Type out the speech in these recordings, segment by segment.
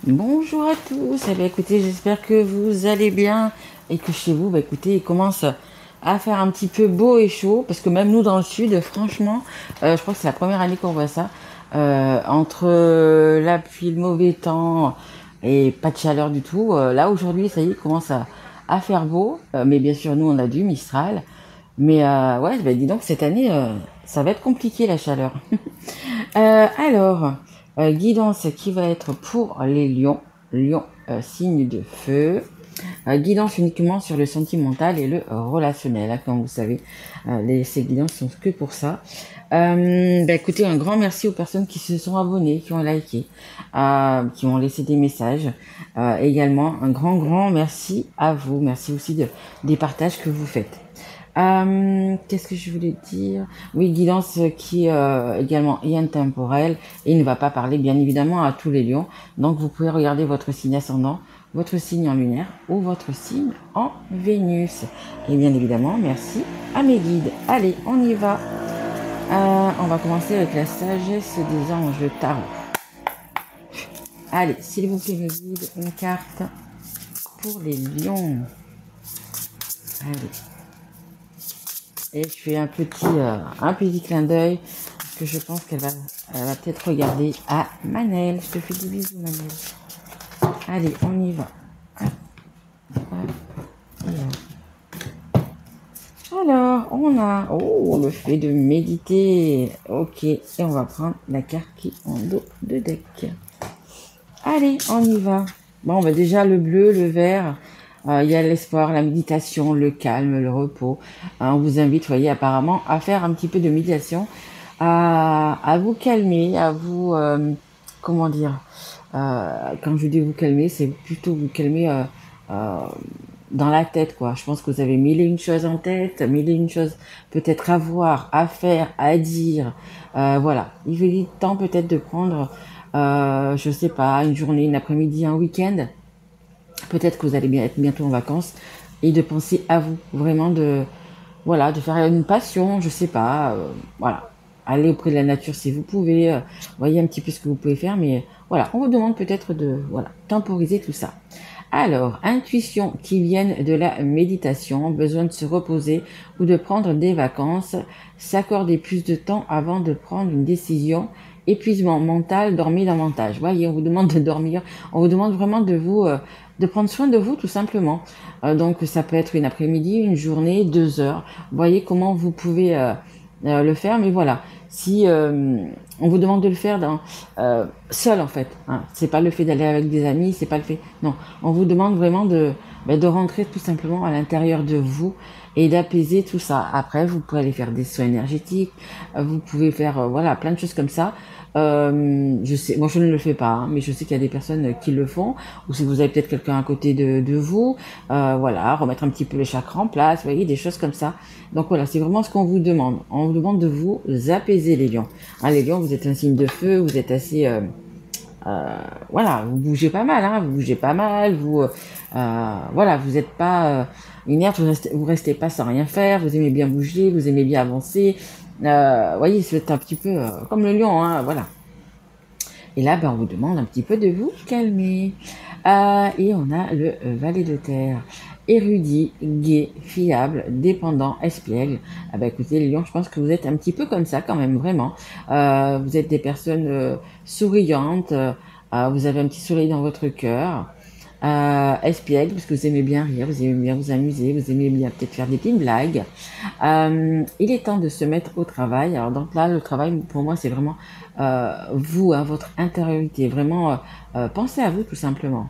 Bonjour à tous. Eh bien, écoutez, j'espère que vous allez bien et que chez vous, écoutez, il commence à faire un petit peu beau et chaud parce que même nous dans le sud, franchement, je crois que c'est la première année qu'on voit ça. Entre la pluie, le mauvais temps et pas de chaleur du tout. Là aujourd'hui, ça y est, il commence à faire beau. Mais bien sûr, nous on a du Mistral. Mais ouais, dis donc cette année, ça va être compliqué la chaleur. Alors, guidance qui va être pour les lions. Lion, signe de feu. Guidance uniquement sur le sentimental et le relationnel. Hein, comme vous savez, ces guidances sont que pour ça. Écoutez, un grand merci aux personnes qui se sont abonnées, qui ont liké, qui ont laissé des messages. Également, un grand merci à vous. Merci aussi des partages que vous faites. Qu'est-ce que je voulais dire? Oui, guidance qui est également intemporelle et ne va pas parler bien évidemment à tous les lions. Donc vous pouvez regarder votre signe ascendant, votre signe en lunaire ou votre signe en Vénus. Et bien évidemment, merci à mes guides. Allez, on y va. On va commencer avec la sagesse des anges tarot. Allez, s'il vous plaît, mes guides, une carte pour les lions. Allez. Et je fais un petit clin d'œil parce que je pense qu'elle va peut-être regarder à Manel. Je te fais des bisous, Manel. Allez, on y va. Alors, on a le fait de méditer. Ok, et on va prendre la carte qui est en dos de deck. Allez, on y va. Bon, déjà le bleu, le vert. Il y a l'espoir, la méditation, le calme, le repos. On vous invite, voyez, apparemment, à faire un petit peu de méditation, à vous calmer, à vous, comment dire, quand je dis vous calmer, c'est plutôt vous calmer dans la tête, quoi. Je pense que vous avez mille et une choses en tête, mille et une choses peut-être à voir, à faire, à dire. Voilà, il est temps peut-être de prendre, je sais pas, une journée, une après-midi, un week-end. Peut-être que vous allez être bientôt en vacances et de penser à vous, vraiment de faire une passion, je sais pas, voilà, aller auprès de la nature si vous pouvez, voyez un petit peu ce que vous pouvez faire, mais voilà, on vous demande peut-être de temporiser tout ça. Alors, intuition qui viennent de la méditation, besoin de se reposer ou de prendre des vacances, s'accorder plus de temps avant de prendre une décision, épuisement mental, dormir davantage. Voyez, on vous demande de dormir, on vous demande vraiment de vous, de prendre soin de vous tout simplement. Donc ça peut être une après-midi, une journée, 2 heures. Voyez comment vous pouvez le faire, mais voilà. Si on vous demande de le faire seul en fait, hein. C'est pas le fait d'aller avec des amis, c'est pas le fait. Non, on vous demande vraiment de rentrer tout simplement à l'intérieur de vous et d'apaiser tout ça. Après, vous pouvez aller faire des soins énergétiques, vous pouvez faire plein de choses comme ça. Je sais, moi je ne le fais pas, hein, mais je sais qu'il y a des personnes qui le font. Ou si vous avez peut-être quelqu'un à côté de vous, remettre un petit peu les chakras en place, vous voyez, des choses comme ça. Donc voilà, c'est vraiment ce qu'on vous demande. On vous demande de vous apaiser les lions. Hein, les lions, vous êtes un signe de feu, vous êtes assez vous bougez pas mal, hein, vous bougez pas mal, vous vous êtes pas inerte, vous restez pas sans rien faire, vous aimez bien bouger, vous aimez bien avancer. Voyez, c'est un petit peu comme le lion, hein, voilà. Et là, on vous demande un petit peu de vous calmer. Et on a le valet de terre. Érudit, gai, fiable, dépendant, espiègle. Écoutez, les lions, je pense que vous êtes un petit peu comme ça quand même, vraiment. Vous êtes des personnes souriantes. Vous avez un petit soleil dans votre cœur. Espiègle, parce que vous aimez bien rire, vous aimez bien vous amuser, vous aimez bien peut-être faire des petites blagues. Il est temps de se mettre au travail. Alors donc là, le travail, pour moi, c'est vraiment vous, hein, votre intériorité. Vraiment, pensez à vous tout simplement.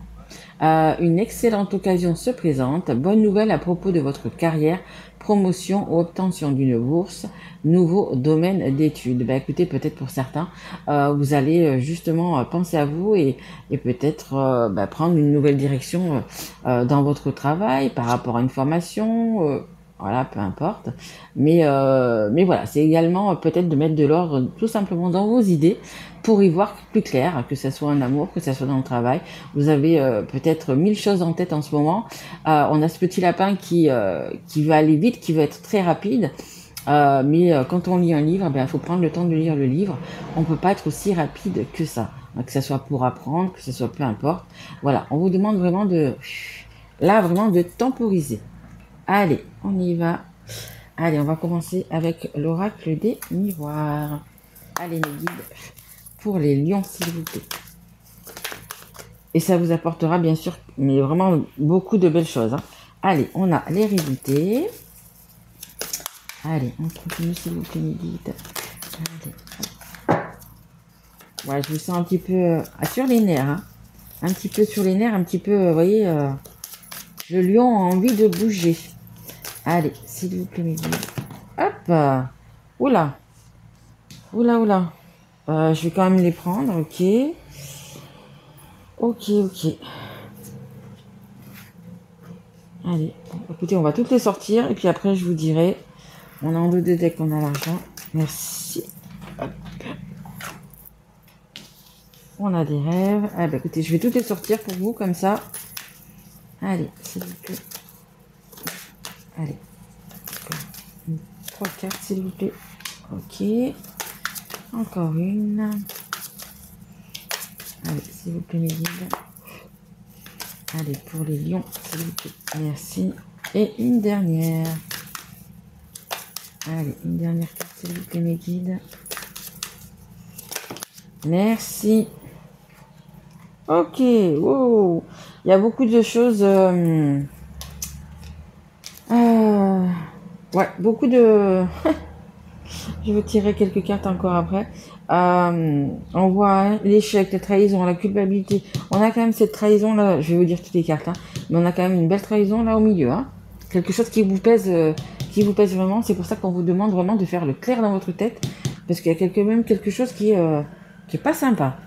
Une excellente occasion se présente. Bonne nouvelle à propos de votre carrière, promotion ou obtention d'une bourse, nouveau domaine d'études. Écoutez, peut-être pour certains, vous allez justement penser à vous et peut-être prendre une nouvelle direction dans votre travail par rapport à une formation. Voilà, peu importe. Mais voilà, c'est également peut-être de mettre de l'ordre tout simplement dans vos idées pour y voir plus clair, que ce soit en amour, que ce soit dans le travail. Vous avez peut-être 1000 choses en tête en ce moment. On a ce petit lapin qui va aller vite, qui va être très rapide. Mais quand on lit un livre, il faut prendre le temps de lire le livre. On peut pas être aussi rapide que ça. que ce soit pour apprendre, que ce soit peu importe. Voilà, on vous demande vraiment de, là, vraiment de temporiser. Allez, on y va. Allez, on va commencer avec l'oracle des miroirs. Allez, mes guides, pour les lions, s'il vous plaît. Et ça vous apportera, bien sûr, mais vraiment beaucoup de belles choses. Hein. Allez, on a l'hérédité. Allez, on continue, s'il vous plaît, mes guides. Allez. Ouais, je vous sens un petit peu sur les nerfs. Hein. Un petit peu sur les nerfs, un petit peu, vous voyez, le lion a envie de bouger. Allez, s'il vous plaît, mes guides. Hop. Oula. Oula, oula. Je vais quand même les prendre, ok. Ok. Allez, écoutez, on va toutes les sortir et puis après je vous dirai. On a en deux decks, on a l'argent. Merci. Hop. On a des rêves. Ah bah écoutez, je vais toutes les sortir pour vous comme ça. Allez, s'il vous plaît. Allez. 3 cartes, s'il vous plaît. Ok. Encore une. Allez, s'il vous plaît, mes guides. Allez, pour les lions, s'il vous plaît. Merci. Et une dernière. Allez, une dernière carte, s'il vous plaît, mes guides. Merci. Ok, wow. Il y a beaucoup de choses. Ouais, beaucoup de... Je vais tirer quelques cartes encore après. On voit hein, l'échec, la trahison, la culpabilité. On a quand même cette trahison là. Je vais vous dire toutes les cartes, hein, mais on a quand même une belle trahison là au milieu. Hein. Quelque chose qui vous pèse qui vous pèse vraiment. C'est pour ça qu'on vous demande vraiment de faire le clair dans votre tête, parce qu'il y a même quelque chose qui est pas sympa.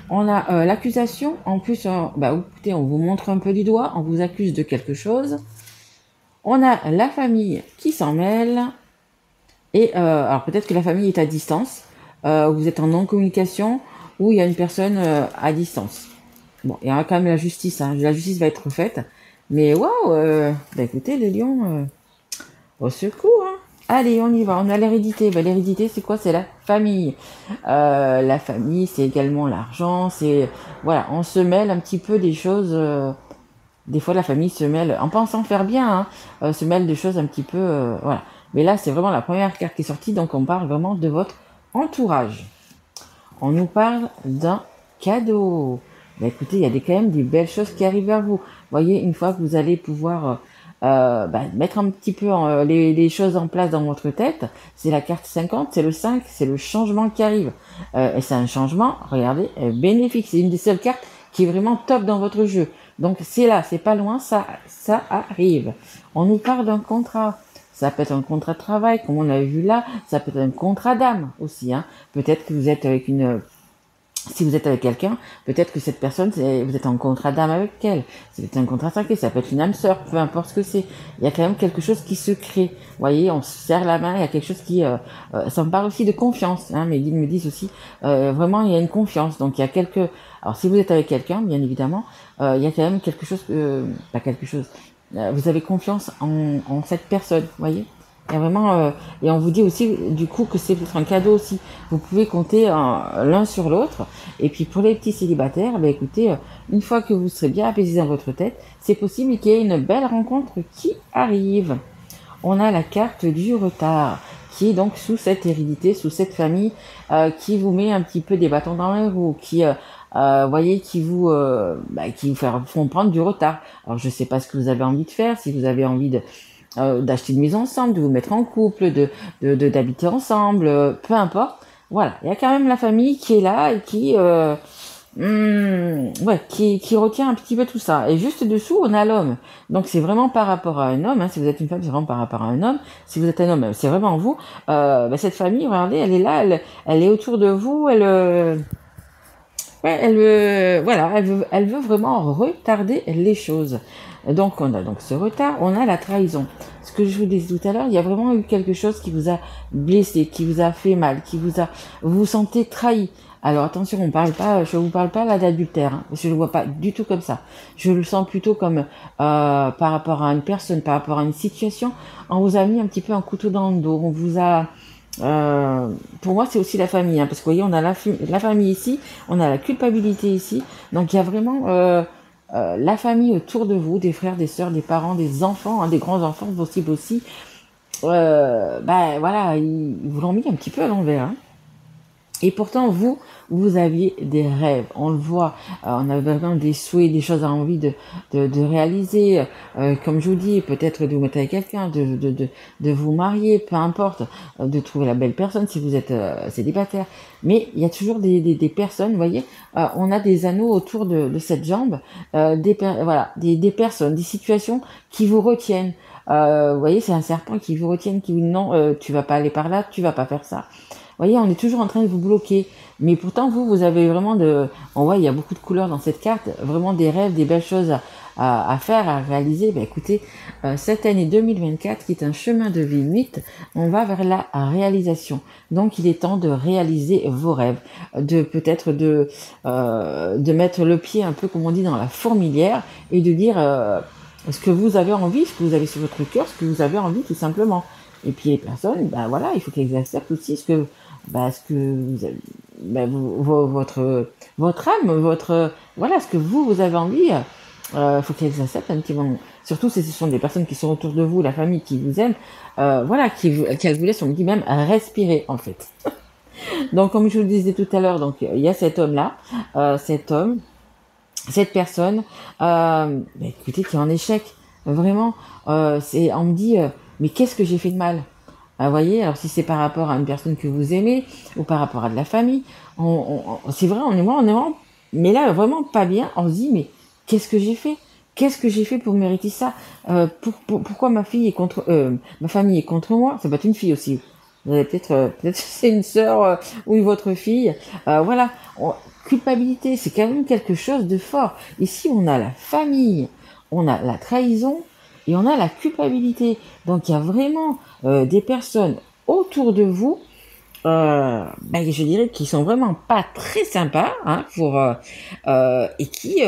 On a l'accusation. En plus, écoutez, on vous montre un peu du doigt. On vous accuse de quelque chose. On a la famille qui s'en mêle. Et alors peut-être que la famille est à distance, vous êtes en non-communication, ou il y a une personne à distance. Bon, il y aura quand même la justice, hein. La justice va être faite. Mais waouh, écoutez, les lions, au secours. Hein. Allez, on y va, on a l'hérédité. L'hérédité, c'est quoi? C'est la famille. La famille, c'est également l'argent, c'est... Voilà, on se mêle un petit peu des choses... des fois, la famille se mêle, en pensant faire bien, hein, se mêle des choses un petit peu... voilà. Mais là, c'est vraiment la première carte qui est sortie, donc on parle vraiment de votre entourage. On nous parle d'un cadeau. Écoutez, il y a quand même des belles choses qui arrivent vers vous. Voyez, une fois que vous allez pouvoir mettre un petit peu les choses en place dans votre tête, c'est la carte 50, c'est le 5, c'est le changement qui arrive. Et c'est un changement, regardez, bénéfique. C'est une des seules cartes qui est vraiment top dans votre jeu. Donc c'est là, c'est pas loin, ça arrive. On nous parle d'un contrat. Ça peut être un contrat de travail, comme on l'a vu là. Ça peut être un contrat d'âme aussi. Hein. Peut-être que vous êtes avec si vous êtes avec quelqu'un, peut-être que cette personne, vous êtes en contrat d'âme avec elle. C'est un contrat sacré, ça peut être une âme sœur, peu importe ce que c'est. Il y a quand même quelque chose qui se crée. Vous voyez, on se serre la main, il y a quelque chose qui... ça me parle aussi de confiance. Hein, mes guides me disent aussi, vraiment, il y a une confiance. Donc, il y a quelques... Alors, si vous êtes avec quelqu'un, bien évidemment, il y a quand même quelque chose... pas quelque chose... vous avez confiance en cette personne, vous voyez. Il y a vraiment, et on vous dit aussi du coup que c'est peut-être un cadeau aussi. Vous pouvez compter l'un sur l'autre. Et puis pour les petits célibataires, écoutez, une fois que vous serez bien apaisé dans votre tête, c'est possible qu'il y ait une belle rencontre qui arrive. On a la carte du retard, qui est donc sous cette hérédité, sous cette famille, qui vous met un petit peu des bâtons dans les roues, qui voyez, qui vous font prendre du retard. Alors je sais pas ce que vous avez envie de faire, si vous avez envie d'acheter une maison ensemble, de vous mettre en couple, d'habiter ensemble, peu importe. Voilà, il y a quand même la famille qui est là et qui retient un petit peu tout ça. Et juste dessous, on a l'homme. Donc c'est vraiment par rapport à un homme. Hein. Si vous êtes une femme, c'est vraiment par rapport à un homme. Si vous êtes un homme, c'est vraiment vous. Cette famille, regardez, elle est là, elle est autour de vous. Elle veut vraiment retarder les choses. Donc on a donc ce retard, on a la trahison. Ce que je vous disais tout à l'heure, il y a vraiment eu quelque chose qui vous a blessé, qui vous a fait mal, vous vous sentez trahi. Alors attention, je vous parle pas là d'adultère, hein, je le vois pas du tout comme ça. Je le sens plutôt comme par rapport à une personne, par rapport à une situation, on vous a mis un petit peu un couteau dans le dos, on vous a Pour moi, c'est aussi la famille, hein, parce que vous voyez, on a la famille ici, on a la culpabilité ici. Donc, il y a vraiment la famille autour de vous, des frères, des sœurs, des parents, des enfants, hein, des grands-enfants possible aussi. Ben voilà, ils vous l'ont mis un petit peu à l'envers, hein. Et pourtant, vous aviez des rêves, on le voit, on avait vraiment des souhaits, des choses à envie de réaliser, comme je vous dis, peut-être de vous mettre avec quelqu'un, de vous marier, peu importe, de trouver la belle personne si vous êtes célibataire. Mais il y a toujours des personnes, vous voyez, on a des anneaux autour de cette jambe, voilà, des personnes, des situations qui vous retiennent. Vous voyez, c'est un serpent qui vous retient, qui vous dit non, tu vas pas aller par là, tu vas pas faire ça. Vous voyez, on est toujours en train de vous bloquer. Mais pourtant, vous avez vraiment on voit, il y a beaucoup de couleurs dans cette carte, vraiment des rêves, des belles choses à faire, à réaliser. Ben, écoutez, cette année 2024, qui est un chemin de vie 8, on va vers la réalisation. Donc, il est temps de réaliser vos rêves, de peut-être de mettre le pied un peu, comme on dit, dans la fourmilière et de dire ce que vous avez envie, ce que vous avez sur votre cœur, ce que vous avez envie, tout simplement. Et puis les personnes, ben voilà, il faut qu'elles acceptent aussi ce que vous avez, votre âme, voilà, ce que vous avez envie. Faut qu'elles acceptent un petit moment. Surtout si ce sont des personnes qui sont autour de vous, la famille qui vous aime, voilà, qu'elles vous laissent, on me dit même, respirer en fait. Donc comme je vous le disais tout à l'heure, donc il y a cet homme-là, cette personne, écoutez, qui est en échec, vraiment, on me dit, mais qu'est-ce que j'ai fait de mal? Vous voyez, alors si c'est par rapport à une personne que vous aimez ou par rapport à de la famille, c'est vrai, on est vraiment, mais là vraiment pas bien. On se dit, mais qu'est-ce que j'ai fait? Qu'est-ce que j'ai fait pour mériter ça? Pourquoi ma famille est contre moi? Ça peut être une fille aussi. Vous avez peut-être c'est une sœur ou votre fille. Voilà, culpabilité, c'est quand même quelque chose de fort. Ici, on a la famille, on a la trahison et on a la culpabilité. Donc il y a vraiment des personnes autour de vous, je dirais qui sont vraiment pas très sympas, hein, et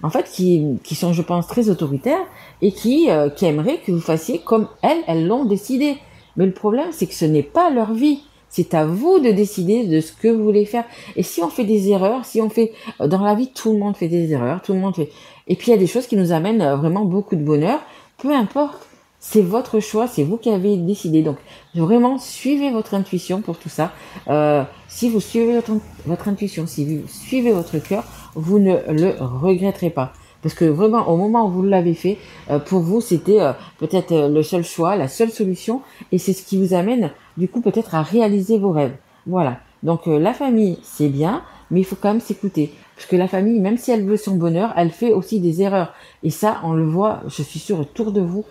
en fait, qui sont, je pense, très autoritaires et qui aimeraient que vous fassiez comme elles l'ont décidé. Mais le problème, c'est que ce n'est pas leur vie. C'est à vous de décider de ce que vous voulez faire. Et si on fait des erreurs, si on fait dans la vie, tout le monde fait des erreurs, tout le monde fait. Et puis il y a des choses qui nous amènent vraiment beaucoup de bonheur. Peu importe, c'est votre choix, c'est vous qui avez décidé. Donc vraiment, suivez votre intuition pour tout ça. Si vous suivez votre intuition, si vous suivez votre cœur, vous ne le regretterez pas. Parce que vraiment, au moment où vous l'avez fait, pour vous, c'était peut-être le seul choix, la seule solution. Et c'est ce qui vous amène, du coup, peut-être à réaliser vos rêves. Voilà. Donc la famille, c'est bien, mais il faut quand même s'écouter. Parce que la famille, même si elle veut son bonheur, elle fait aussi des erreurs. Et ça, on le voit, je suis sûre, autour de vous,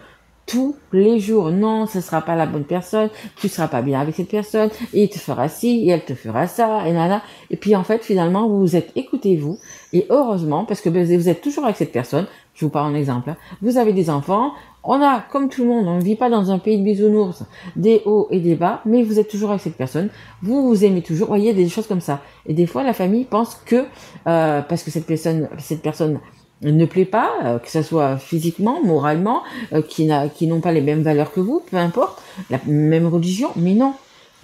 tous les jours. Non, ce sera pas la bonne personne, tu seras pas bien avec cette personne, et il te fera ci, et elle te fera ça, et nana. Et puis en fait, finalement, vous vous êtes écouté vous, et heureusement, parce que vous êtes toujours avec cette personne, je vous parle un exemple, hein. Vous avez des enfants, on a, comme tout le monde, on ne vit pas dans un pays de bisounours, des hauts et des bas, mais vous êtes toujours avec cette personne, vous vous aimez toujours, vous voyez, des choses comme ça. Et des fois, la famille pense que, parce que cette personne ne plaît pas, que ce soit physiquement, moralement, qui n'ont pas les mêmes valeurs que vous, peu importe, la même religion, mais non.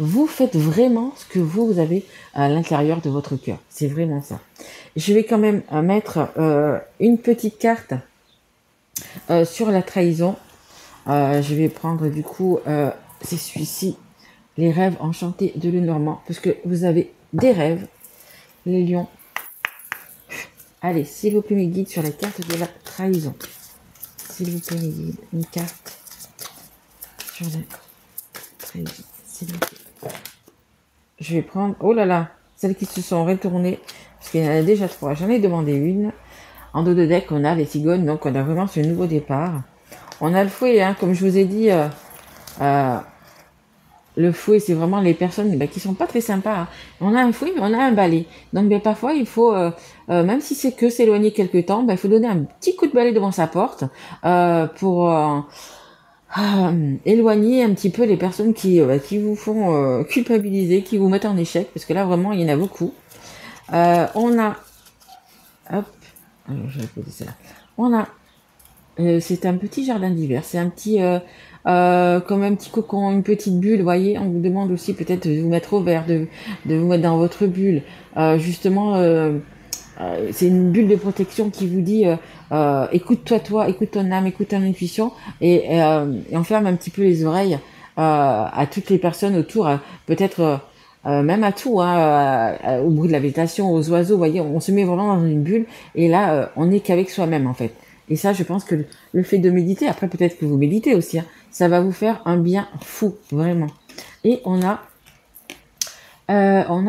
Vous faites vraiment ce que vous avez à l'intérieur de votre cœur. C'est vraiment ça. Je vais quand même mettre une petite carte sur la trahison. Je vais prendre du coup, c'est celui-ci, les rêves enchantés de Lenormand, parce que vous avez des rêves, les lions. Allez, s'il vous plaît, mes guides sur la carte de la trahison. S'il vous plaît, mes guides, une carte sur la trahison. S'il vous plaît. Je vais prendre, oh là là, celles qui se sont retournées, parce qu'il y en a déjà 3. J'en ai demandé une. En dos de deck, on a les cigognes, donc on a vraiment ce nouveau départ. On a le fouet, hein, comme je vous ai dit, le fouet, c'est vraiment les personnes qui sont pas très sympas, hein. On a un fouet, mais on a un balai. Donc parfois, il faut, même si c'est que s'éloigner quelque temps, il faut donner un petit coup de balai devant sa porte pour éloigner un petit peu les personnes qui vous font culpabiliser, qui vous mettent en échec, parce que là, vraiment, il y en a beaucoup. On a... Hop, je vais poser ça là. On a C'est un petit jardin d'hiver. C'est un petit, comme un petit cocon, une petite bulle. Vous voyez, on vous demande aussi peut-être de vous mettre au vert, de vous mettre dans votre bulle. Justement, c'est une bulle de protection qui vous dit écoute-toi, toi, écoute ton âme, écoute ton intuition, et on ferme un petit peu les oreilles à toutes les personnes autour, peut-être même à tout, hein, au bruit de la végétation, aux oiseaux. Vous voyez, on se met vraiment dans une bulle, et là, on n'est qu'avec soi-même en fait. Et ça, je pense que le fait de méditer, après peut-être que vous méditez aussi, hein, ça va vous faire un bien fou, vraiment. Et on a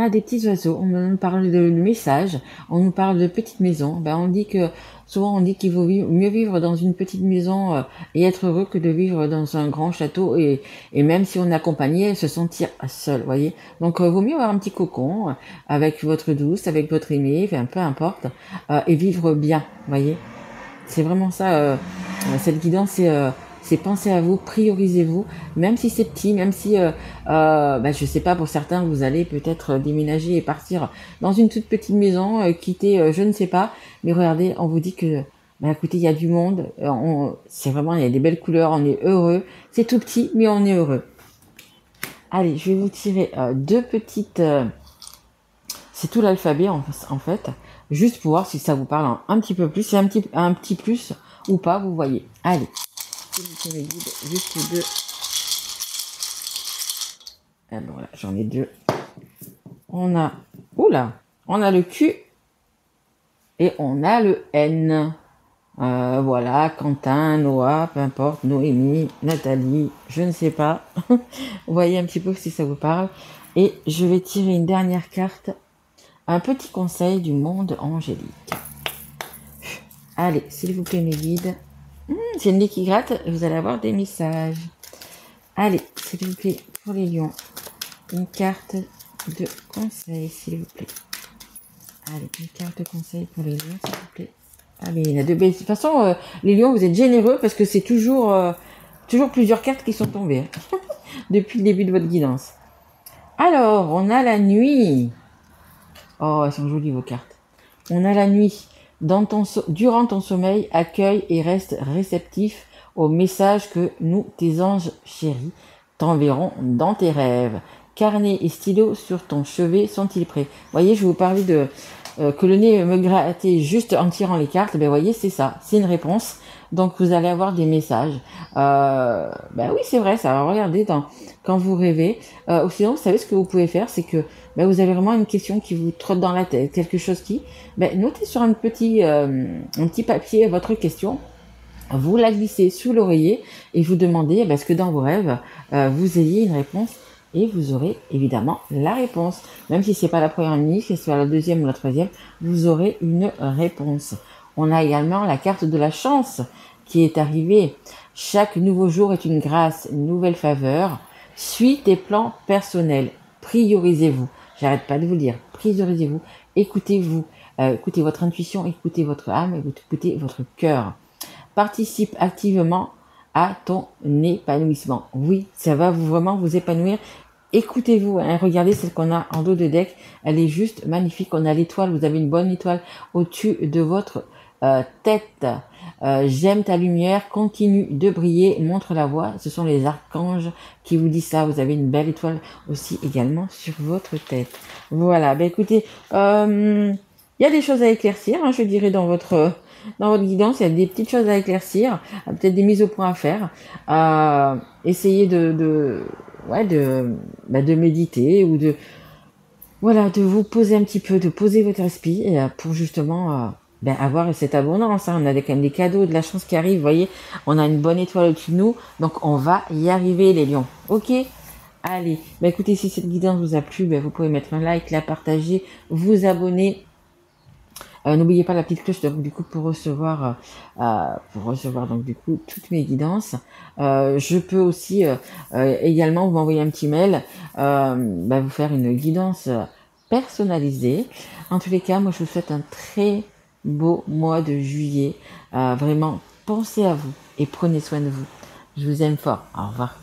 des petits oiseaux, on nous parle de messages, on nous parle de petites maisons. Ben, on dit que souvent on dit qu'il vaut mieux vivre dans une petite maison et être heureux que de vivre dans un grand château, et même si on est accompagné, se sentir seul, voyez. Donc vaut mieux avoir un petit cocon avec votre douce, avec votre aimé, enfin, peu importe, et vivre bien, voyez. C'est vraiment ça, cette guidance, c'est penser à vous, priorisez-vous, même si c'est petit, même si, je sais pas, pour certains, vous allez peut-être déménager et partir dans une toute petite maison, quitter, je ne sais pas, mais regardez, on vous dit que, écoutez, il y a du monde, c'est vraiment, il y a des belles couleurs, on est heureux, c'est tout petit, mais on est heureux. Allez, je vais vous tirer deux petites, c'est tout l'alphabet en fait, juste pour voir si ça vous parle un petit peu plus, c'est un petit plus ou pas, vous voyez. Allez, je les guide, juste deux. Alors voilà, j'en ai deux. On a, on a le Q et on a le N. Voilà, Quentin, Noah, peu importe, Noémie, Nathalie, je ne sais pas. Vous voyez un petit peu si ça vous parle. Et je vais tirer une dernière carte. Un petit conseil du monde angélique. Allez, s'il vous plaît, mes guides. C'est une nez qui gratte, vous allez avoir des messages. Allez, s'il vous plaît, pour les lions, une carte de conseil, s'il vous plaît. Allez, une carte de conseil pour les lions, s'il vous plaît. Allez, il y en a deux. De toute façon, les lions, vous êtes généreux parce que c'est toujours plusieurs cartes qui sont tombées depuis le début de votre guidance. Alors, on a la nuit. Oh, elles sont jolies vos cartes. On a la nuit. Durant ton sommeil, accueille et reste réceptif aux messages que nous, tes anges chéris, t'enverront dans tes rêves. Carnet et stylo sur ton chevet sont-ils prêts? Voyez, je vous parlais de que le nez me grattait juste en tirant les cartes. Ben voyez, c'est ça, c'est une réponse. Donc vous allez avoir des messages. Oui, c'est vrai, ça va. Regardez quand vous rêvez. Ou sinon, vous savez ce que vous pouvez faire, c'est que vous avez vraiment une question qui vous trotte dans la tête, quelque chose qui, notez sur un petit papier votre question, vous la glissez sous l'oreiller et vous demandez ce que dans vos rêves, vous ayez une réponse, et vous aurez évidemment la réponse. Même si c'est pas la première nuit, que ce soit la deuxième ou la troisième, vous aurez une réponse. On a également la carte de la chance qui est arrivée. Chaque nouveau jour est une grâce, une nouvelle faveur. Suis tes plans personnels. Priorisez-vous. J'arrête pas de vous le dire. Priorisez-vous. Écoutez-vous. Écoutez votre intuition, écoutez votre âme, écoutez votre cœur. Participe activement à ton épanouissement. Oui, ça va vraiment vous épanouir. Écoutez-vous, hein, regardez celle qu'on a en dos de deck, elle est juste magnifique. On a l'étoile, vous avez une bonne étoile au-dessus de votre tête. J'aime ta lumière, continue de briller, montre la voie. Ce sont les archanges qui vous disent ça. Vous avez une belle étoile aussi également sur votre tête. Voilà, écoutez, il y a des choses à éclaircir, hein, je dirais, dans votre guidance. Il y a des petites choses à éclaircir, peut-être des mises au point à faire. Essayez de méditer ou de vous poser un petit peu, de poser votre esprit pour justement avoir cette abondance. Hein. On a quand même des cadeaux, de la chance qui arrive. Vous voyez, on a une bonne étoile au-dessus de nous, donc on va y arriver, les lions. Ok, allez. Écoutez, si cette guidance vous a plu, vous pouvez mettre un like, la partager, vous abonner. N'oubliez pas la petite cloche du coup pour recevoir donc du coup toutes mes guidances. Je peux aussi également vous m'envoyer un petit mail, vous faire une guidance personnalisée. En tous les cas, moi je vous souhaite un très beau mois de juillet. Vraiment, pensez à vous et prenez soin de vous. Je vous aime fort. Au revoir.